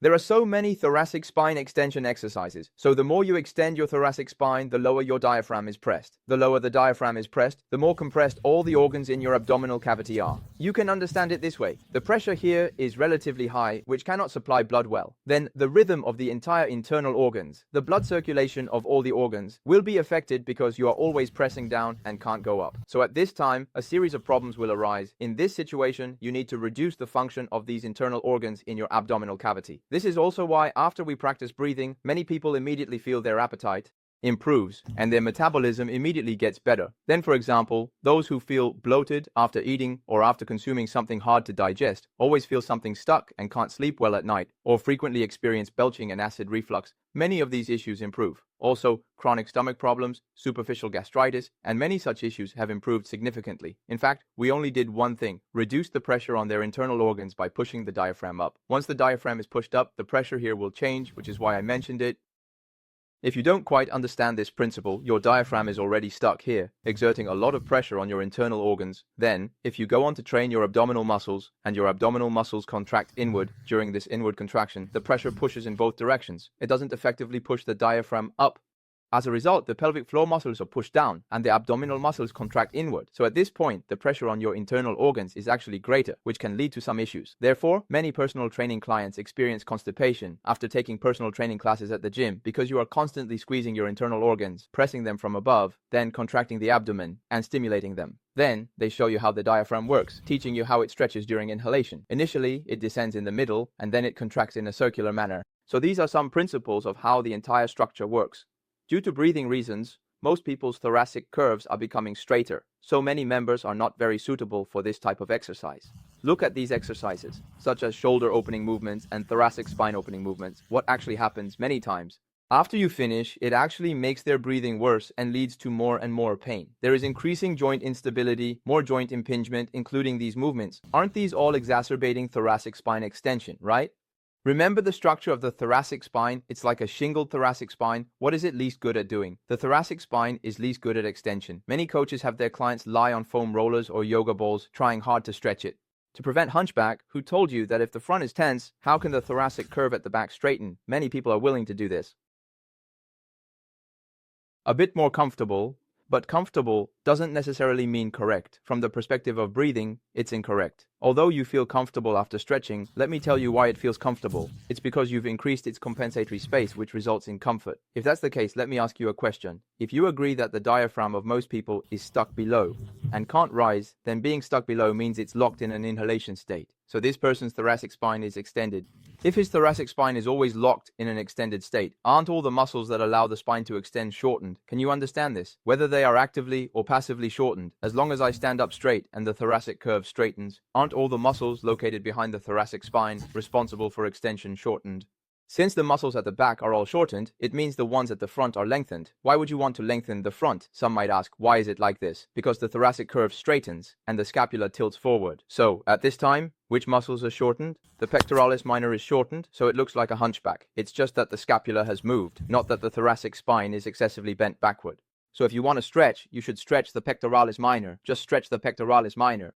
There are so many thoracic spine extension exercises, so the more you extend your thoracic spine, the lower your diaphragm is pressed. The lower the diaphragm is pressed, the more compressed all the organs in your abdominal cavity are. You can understand it this way. The pressure here is relatively high, which cannot supply blood well. Then the rhythm of the entire internal organs, the blood circulation of all the organs, will be affected because you are always pressing down and can't go up. So at this time, a series of problems will arise. In this situation, you need to reduce the function of these internal organs in your abdominal cavity. This is also why after we practice breathing, many people immediately feel their appetite improves and their metabolism immediately gets better. Then, for example, those who feel bloated after eating or after consuming something hard to digest always feel something stuck and can't sleep well at night, or frequently experience belching and acid reflux. Many of these issues improve. Also, chronic stomach problems, superficial gastritis, and many such issues have improved significantly. In fact, we only did one thing: reduce the pressure on their internal organs by pushing the diaphragm up. Once the diaphragm is pushed up, the pressure here will change, which is why I mentioned it. If you don't quite understand this principle, your diaphragm is already stuck here, exerting a lot of pressure on your internal organs. Then, if you go on to train your abdominal muscles, and your abdominal muscles contract inward during this inward contraction, the pressure pushes in both directions. It doesn't effectively push the diaphragm up. As a result, the pelvic floor muscles are pushed down and the abdominal muscles contract inward. So at this point, the pressure on your internal organs is actually greater, which can lead to some issues. Therefore, many personal training clients experience constipation after taking personal training classes at the gym because you are constantly squeezing your internal organs, pressing them from above, then contracting the abdomen and stimulating them. Then, they show you how the diaphragm works, teaching you how it stretches during inhalation. Initially, it descends in the middle and then it contracts in a circular manner. So these are some principles of how the entire structure works. Due to breathing reasons, most people's thoracic curves are becoming straighter, so many members are not very suitable for this type of exercise. Look at these exercises, such as shoulder opening movements and thoracic spine opening movements. What actually happens many times, after you finish, it actually makes their breathing worse and leads to more and more pain. There is increasing joint instability, more joint impingement, including these movements. Aren't these all exacerbating thoracic spine extension, right? Remember the structure of the thoracic spine? It's like a shingled thoracic spine. What is it least good at doing? The thoracic spine is least good at extension. Many coaches have their clients lie on foam rollers or yoga balls, trying hard to stretch it. To prevent hunchback, who told you that if the front is tense, how can the thoracic curve at the back straighten? Many people are willing to do this. A bit more comfortable, but comfortable doesn't necessarily mean correct. From the perspective of breathing, it's incorrect. Although you feel comfortable after stretching, let me tell you why it feels comfortable. It's because you've increased its compensatory space, which results in comfort. If that's the case, let me ask you a question. If you agree that the diaphragm of most people is stuck below and can't rise, then being stuck below means it's locked in an inhalation state. So this person's thoracic spine is extended. If his thoracic spine is always locked in an extended state, aren't all the muscles that allow the spine to extend shortened? Can you understand this? Whether they are actively or passively shortened, as long as I stand up straight and the thoracic curve straightens, aren't all the muscles located behind the thoracic spine responsible for extension shortened? Since the muscles at the back are all shortened, it means the ones at the front are lengthened. Why would you want to lengthen the front? Some might ask, why is it like this? Because the thoracic curve straightens and the scapula tilts forward. So, at this time, which muscles are shortened? The pectoralis minor is shortened, so it looks like a hunchback. It's just that the scapula has moved, not that the thoracic spine is excessively bent backward. So if you want to stretch, you should stretch the pectoralis minor. Just stretch the pectoralis minor.